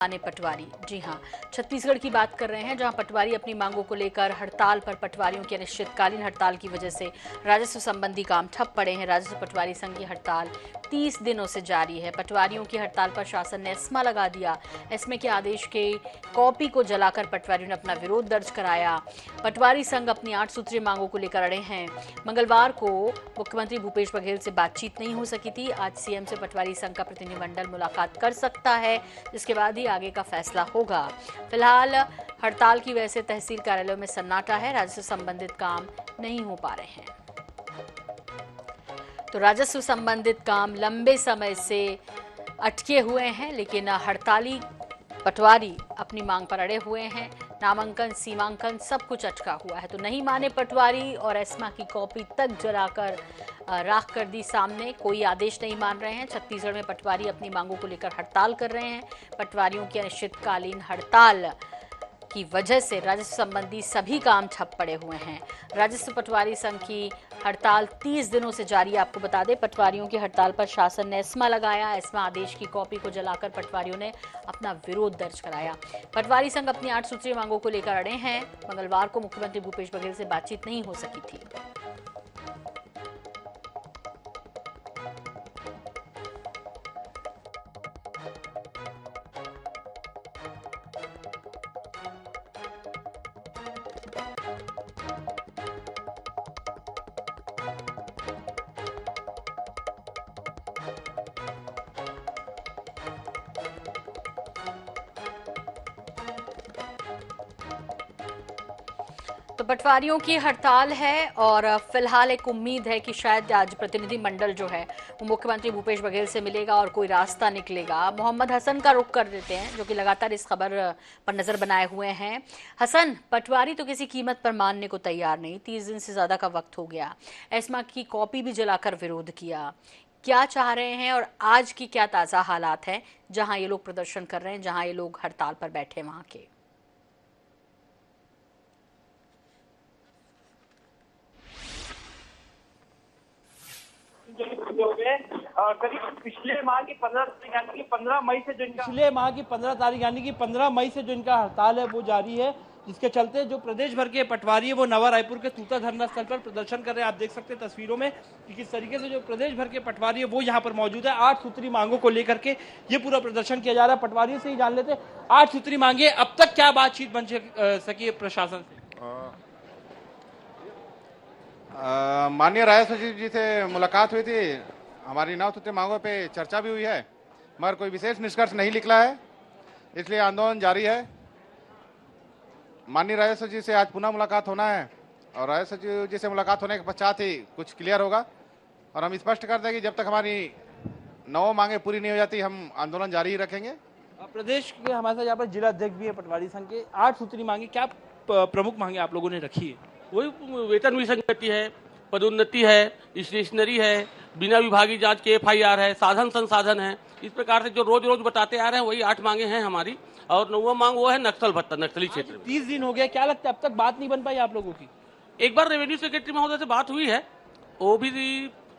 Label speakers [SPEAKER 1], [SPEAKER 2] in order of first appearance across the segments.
[SPEAKER 1] माने पटवारी। जी हां, छत्तीसगढ़ की बात कर रहे हैं, जहां पटवारी अपनी मांगों को लेकर हड़ताल पर। पटवारियों की अनिश्चितकालीन हड़ताल की वजह से राजस्व संबंधी काम ठप पड़े हैं। राजस्व पटवारी संघ की हड़ताल 30 दिनों से जारी है। पटवारियों की हड़ताल पर शासन ने एस्मा लगा दिया। एस्मे के आदेश के कॉपी को जलाकर पटवारियों ने अपना विरोध दर्ज कराया। पटवारी संघ अपनी 8 सूत्रीय मांगों को लेकर अड़े हैं। मंगलवार को मुख्यमंत्री भूपेश बघेल से बातचीत नहीं हो सकी थी। आज सीएम से पटवारी संघ का प्रतिनिधिमंडल मुलाकात कर सकता है, जिसके बाद ही आगे का फैसला होगा। फिलहाल हड़ताल की वजह से तहसील कार्यालयों में सन्नाटा है। राजस्व संबंधित काम नहीं हो पा रहे हैं। तो राजस्व संबंधित काम लंबे समय से अटके हुए हैं, लेकिन हड़ताली पटवारी अपनी मांग पर अड़े हुए हैं। नामांकन, सीमांकन सब कुछ अटका हुआ है। तो नहीं माने पटवारी और एस्मा की कॉपी तक जलाकर राख कर दी सामने। कोई आदेश नहीं मान रहे हैं। छत्तीसगढ़ में पटवारी अपनी मांगों को लेकर हड़ताल कर रहे हैं। पटवारियों की अनिश्चितकालीन हड़ताल की वजह से राजस्व संबंधी सभी काम ठप पड़े हुए हैं। राजस्व पटवारी संघ की हड़ताल 30 दिनों से जारी है। आपको बता दें, पटवारियों की हड़ताल पर शासन ने एस्मा लगाया। एस्मा आदेश की कॉपी को जलाकर पटवारियों ने अपना विरोध दर्ज कराया। पटवारी संघ अपनी 8 सूत्रीय मांगों को लेकर अड़े हैं। मंगलवार को मुख्यमंत्री भूपेश बघेल से बातचीत नहीं हो सकी थी। तो पटवारियों की हड़ताल है और फिलहाल एक उम्मीद है कि शायद आज प्रतिनिधिमंडल जो है वो मुख्यमंत्री भूपेश बघेल से मिलेगा और कोई रास्ता निकलेगा। मोहम्मद हसन का रुख कर देते हैं, जो कि लगातार इस खबर पर नजर बनाए हुए हैं। हसन, पटवारी तो किसी कीमत पर मानने को तैयार नहीं। 30 दिन से ज्यादा का वक्त हो गया। एस्मा की कॉपी भी जलाकर विरोध किया। क्या चाह रहे हैं और आज की क्या ताजा हालात है जहां ये लोग प्रदर्शन कर रहे हैं, जहां ये लोग हड़ताल पर बैठे वहां के?
[SPEAKER 2] करीब पिछले माह की 15 तारीख यानी कि 15 मई से जो इनका
[SPEAKER 3] पिछले माह की 15 तारीख यानी कि 15 मई से जो इनका हड़ताल है वो जारी है, जिसके चलते जो प्रदेश भर के पटवारी है वो नवा रायपुर के तूता धरना स्थल पर प्रदर्शन कर रहे हैं। आप देख सकते हैं तस्वीरों में कि किस तरीके से जो प्रदेश भर के पटवारी है वो यहाँ पर मौजूद है। 8 सूत्री मांगों को लेकर के ये पूरा प्रदर्शन किया जा रहा है। पटवारियों से ही जान लेते हैं, 8 सूत्री मांगे, अब तक क्या बातचीत बन सकी है प्रशासन से?
[SPEAKER 4] माननीय राजस्व सचिव जी से मुलाकात हुई थी। हमारी 9 सूत्री मांगों पे चर्चा भी हुई है, मगर कोई विशेष निष्कर्ष नहीं निकला है, इसलिए आंदोलन जारी है। माननीय राजस्व सचिव से आज पुनः मुलाकात होना है और राजस्व सचिव जी से मुलाकात होने के पश्चात ही कुछ क्लियर होगा। और हम स्पष्ट करते हैं कि जब तक हमारी 9 मांगे पूरी नहीं हो जाती, हम आंदोलन जारी ही रखेंगे।
[SPEAKER 3] प्रदेश के हमारे साथ यहाँ पर जिला अध्यक्ष भी है पटवारी संघ के। 8 सूत्री मांगे, क्या प्रमुख मांगे आप लोगों ने रखी है?
[SPEAKER 5] वही वेतन विसंगति है, पदोन्नति है, स्टेशनरी है, बिना विभागीय जांच के FIR है, साधन संसाधन है। इस प्रकार से जो रोज रोज बताते आ रहे हैं वही 8 मांगे हैं हमारी। और 9वां मांग वो है नक्सल भत्ता, नक्सली क्षेत्र में।
[SPEAKER 3] 30 दिन हो गया, क्या लगता है अब तक बात नहीं बन पाई आप लोगों की?
[SPEAKER 5] एक बार रेवेन्यू सेक्रेटरी महोदय से बात हुई है, वो भी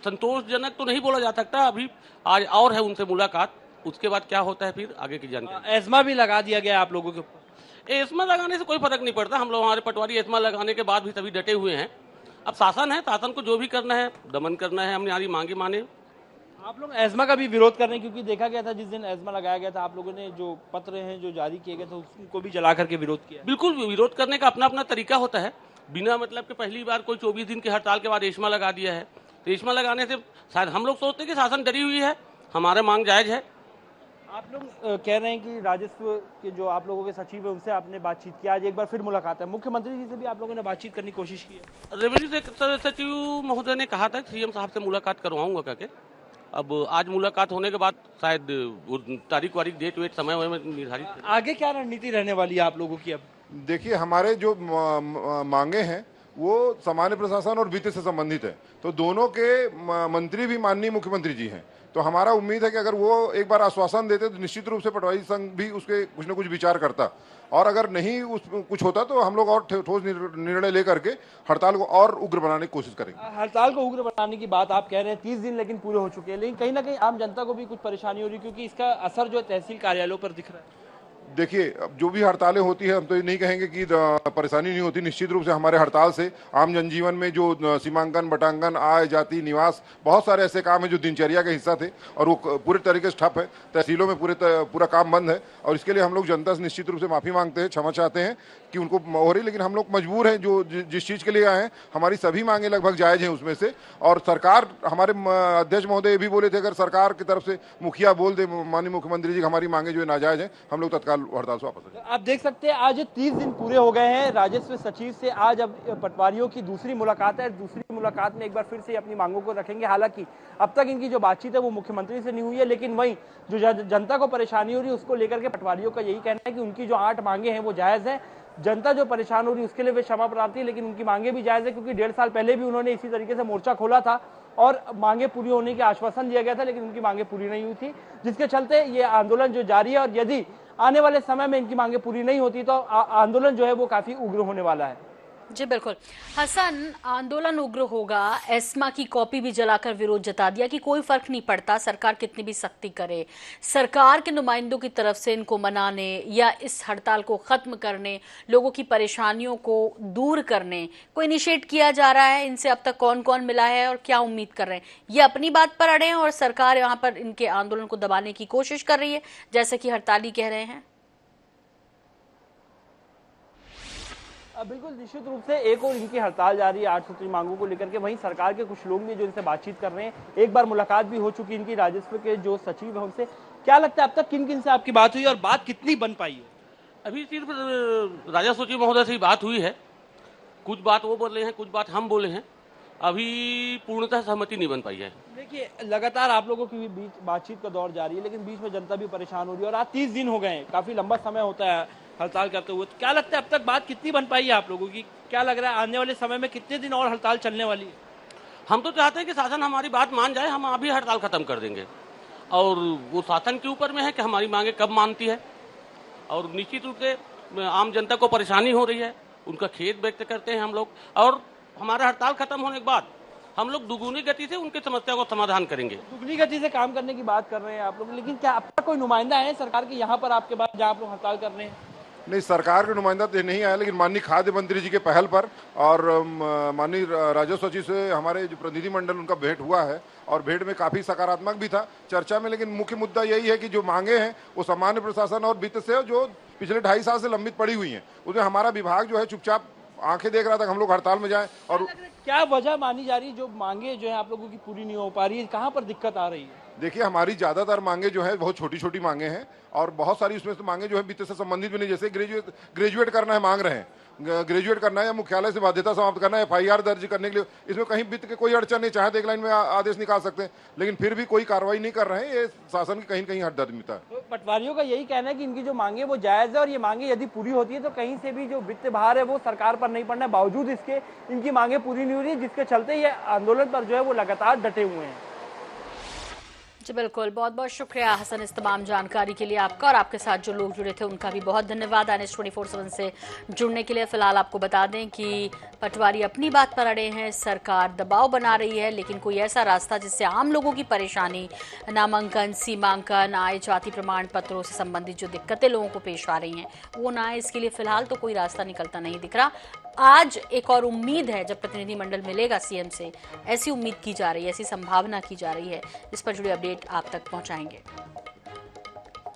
[SPEAKER 5] संतोषजनक तो नहीं बोला जा सकता। अभी आज और है उनसे मुलाकात, उसके बाद क्या होता है फिर आगे की जानकारी।
[SPEAKER 3] एस्मा भी लगा दिया गया आप लोगों के ऊपर?
[SPEAKER 5] एस्मा लगाने से कोई फर्क नहीं पड़ता। हम लोग, हमारे पटवारी एस्मा लगाने के बाद भी सभी डटे हुए हैं। अब शासन है, शासन को जो भी करना है, दमन करना है, हमने हमारी मांगे माने।
[SPEAKER 3] आप लोग एस्मा का भी विरोध कर रहे हैं, क्योंकि देखा गया था जिस दिन एस्मा लगाया गया था आप लोगों ने जो पत्र हैं जो जारी किए गए थे उसको भी जला करके विरोध किया।
[SPEAKER 5] बिल्कुल, विरोध करने का अपना अपना तरीका होता है। बिना मतलब के पहली बार कोई 24 दिन की हड़ताल के बाद एस्मा लगा दिया है, तो एस्मा लगाने से शायद हम लोग सोचते हैं कि शासन डरी हुई है, हमारे मांग जायज है।
[SPEAKER 3] आप लोग कह रहे हैं कि राजस्व के जो आप लोगों के सचिव है उनसे आपने बातचीत की, आज एक बार फिर मुलाकात है। मुख्यमंत्री जी से भी आप लोगों ने बातचीत करने की कोशिश की है?
[SPEAKER 5] रेवेन्यू सचिव महोदय ने कहा था सीएम साहब से मुलाकात करवाऊंगा करके। अब आज मुलाकात होने के बाद शायद तारीख वारीख डेट वेट समय में निर्धारित।
[SPEAKER 3] आगे क्या रणनीति रहने वाली है आप लोगों की? अब
[SPEAKER 6] देखिए, हमारे जो मांगे हैं वो सामान्य प्रशासन और वित्त से संबंधित है, तो दोनों के मंत्री भी माननीय मुख्यमंत्री जी हैं। तो हमारा उम्मीद है कि अगर वो एक बार आश्वासन देते तो निश्चित रूप से पटवारी संघ भी उसके कुछ न कुछ विचार करता, और अगर नहीं कुछ होता तो हम लोग और ठोस निर्णय लेकर के हड़ताल को और उग्र बनाने की कोशिश करेंगे।
[SPEAKER 3] हड़ताल को उग्र बनाने की बात आप कह रहे हैं, 30 दिन लेकिन पूरे हो चुके हैं, लेकिन कहीं ना कहीं आम जनता को भी कुछ परेशानी हो रही है, क्योंकि इसका असर जो है तहसील कार्यालयों पर दिख रहा है।
[SPEAKER 6] देखिए, अब जो भी हड़तालें होती है, हम तो ये नहीं कहेंगे कि परेशानी नहीं होती। निश्चित रूप से हमारे हड़ताल से आम जनजीवन में जो सीमांकन, बटांगन, आय, जाति, निवास, बहुत सारे ऐसे काम हैं जो दिनचर्या का हिस्सा थे और वो पूरे तरीके से ठप है। तहसीलों में पूरा काम बंद है और इसके लिए हम लोग जनता से निश्चित रूप से माफी मांगते हैं, क्षमा चाहते हैं कि उनको हो रही, लेकिन हम लोग मजबूर हैं। जो जिस चीज़ के लिए आए हैं, हमारी सभी मांगे लगभग जायज़ हैं उसमें से। और सरकार, हमारे अध्यक्ष महोदय ये भी बोले थे, अगर सरकार की तरफ से मुखिया बोल दे, माननीय मुख्यमंत्री जी, हमारी मांगे जो है नाजायज हैं, हम लोग तत्काल हड़ताल से वापस आ जाएंगे।
[SPEAKER 3] आप देख सकते हैं आज 30 दिन पूरे हो गए हैं राजस्व सचिव से। आज अब पटवारियों की दूसरी मुलाकात है। दूसरी मुलाकात में एक बार फिर से अपनी मांगों को रखेंगे। हालांकि अब तक इनकी जो बातचीत है वो मुख्यमंत्री से नहीं हुई है, लेकिन वहीं जो जनता को परेशानी हो रही है उसको लेकर के पटवारियों का यही कहना है कि उनकी जो 8 मांगे हैं वो जायज है। जनता जो परेशान हो रही है उसके लिए वे क्षमा प्रार्थी है, लेकिन उनकी मांगे भी जायज है, क्योंकि 1.5 साल पहले भी उन्होंने इसी तरीके से मोर्चा खोला था और मांगे पूरी होने के आश्वासन दिया गया था, लेकिन उनकी मांगे पूरी नहीं हुई थी, जिसके चलते ये आंदोलन जो जारी है। और यदि आने वाले समय में इनकी मांगे पूरी नहीं होती तो आंदोलन जो है वो काफी उग्र होने वाला है।
[SPEAKER 1] जी बिल्कुल हसन, आंदोलन उग्र होगा। एस्मा की कॉपी भी जलाकर विरोध जता दिया कि कोई फर्क नहीं पड़ता, सरकार कितनी भी सख्ती करे। सरकार के नुमाइंदों की तरफ से इनको मनाने या इस हड़ताल को खत्म करने, लोगों की परेशानियों को दूर करने कोई इनिशिएट किया जा रहा है? इनसे अब तक कौन कौन मिला है और क्या उम्मीद कर रहे हैं? ये अपनी बात पर अड़े हैं और सरकार यहाँ पर इनके आंदोलन को दबाने की कोशिश कर रही है, जैसे कि हड़ताली कह रहे हैं।
[SPEAKER 3] बिल्कुल निश्चित रूप से एक और इनकी हड़ताल जारी है 8 सूत्री मांगों को लेकर के। वहीं सरकार के कुछ लोग भी जो इनसे बातचीत कर रहे हैं, एक बार मुलाकात भी हो चुकी इनकी राजस्व के जो सचिव है उनसे। क्या लगता है अब तक किन किन से आपकी बात हुई और बात कितनी बन पाई है?
[SPEAKER 5] अभी सिर्फ राजस्व सचिव महोदय से ही बात हुई है। कुछ बात वो बोले हैं, कुछ बात हम बोले हैं। अभी पूर्णतः सहमति नहीं बन पाई है।
[SPEAKER 3] देखिए, लगातार आप लोगों की बीच बातचीत का दौर जारी है, लेकिन बीच में जनता भी परेशान हो रही है और आज 30 दिन हो गए हैं, काफी लंबा समय होता है हड़ताल करते हुए। तो क्या लगता है अब तक बात कितनी बन पाई है आप लोगों की? क्या लग रहा है आने वाले समय में कितने दिन और हड़ताल चलने वाली है?
[SPEAKER 5] हम तो चाहते हैं कि शासन हमारी बात मान जाए, हम अभी हड़ताल खत्म कर देंगे और वो शासन के ऊपर में है कि हमारी मांगे कब मानती है। और निश्चित रूप से आम जनता को परेशानी हो रही है, उनका खेद व्यक्त करते हैं हम लोग। और हमारा हड़ताल खत्म होने के बाद हम लोग दुगुनी गति से उनकी समस्या को समाधान करेंगे।
[SPEAKER 3] दुगनी गति से काम करने की बात कर रहे हैं आप लोग, लेकिन क्या अब तक कोई नुमाइंदा है सरकार के यहाँ पर आपके पास जहाँ आप लोग हड़ताल कर रहे हैं?
[SPEAKER 6] नहीं, सरकार के नुमाइंदा तो नहीं आया, लेकिन माननीय खाद्य मंत्री जी के पहल पर और माननीय राजस्व सचिव से हमारे जो प्रतिनिधिमंडल उनका भेंट हुआ है और भेंट में काफी सकारात्मक भी था चर्चा में। लेकिन मुख्य मुद्दा यही है कि जो मांगे हैं वो सामान्य प्रशासन और वित्त से जो पिछले 2.5 साल से लंबित पड़ी हुई हैं, उसमें हमारा विभाग जो है चुपचाप आंखें देख रहा था कि हम लोग हड़ताल में जाएं। और
[SPEAKER 3] क्या वजह मानी जा रही है जो मांगे जो है आप लोगों की पूरी नहीं हो पा रही है? कहाँ पर दिक्कत आ रही है?
[SPEAKER 6] देखिए, हमारी ज्यादातर मांगे जो है बहुत छोटी छोटी मांगे हैं और बहुत सारी उसमें से मांगे जो है वित्त से संबंधित भी नहीं। जैसे ग्रेजुएट करना है, मांग रहे हैं ग्रेजुएट करना है या मुख्यालय से बाध्यता समाप्त करना है, FIR दर्ज करने के लिए, इसमें कहीं वित्त के कोई अड़चन नहीं। चाहे तो एक लाइन में आदेश निकाल सकते हैं, लेकिन फिर भी कोई कार्रवाई नहीं कर रहे हैं। ये शासन की कहीं कहीं हठधर्मिता है।
[SPEAKER 3] तो पटवारियों का यही कहना है कि इनकी जो मांगे वो जायज है और ये मांगे यदि पूरी होती है तो कहीं से भी जो वित्त भार है वो सरकार पर नहीं पड़ना है। बावजूद इसके इनकी मांगे पूरी नहीं हो रही, जिसके चलते ये आंदोलन पर जो है वो लगातार डटे हुए हैं।
[SPEAKER 1] जी बिल्कुल, बहुत बहुत शुक्रिया हसन इस तमाम जानकारी के लिए आपका, और आपके साथ जो लोग जुड़े थे उनका भी बहुत धन्यवाद NH 24/7 से जुड़ने के लिए। फिलहाल आपको बता दें कि पटवारी अपनी बात पर अड़े हैं, सरकार दबाव बना रही है, लेकिन कोई ऐसा रास्ता जिससे आम लोगों की परेशानी, नामांकन, सीमांकन, आय, जाति प्रमाण पत्रों से संबंधित जो दिक्कतें लोगों को पेश आ रही हैं वो ना आए, इसके लिए फिलहाल तो कोई रास्ता निकलता नहीं दिख रहा। आज एक और उम्मीद है, जब प्रतिनिधिमंडल मिलेगा CM से, ऐसी उम्मीद की जा रही है, ऐसी संभावना की जा रही है, इस पर जुड़ी अपडेट आप तक पहुंचाएंगे।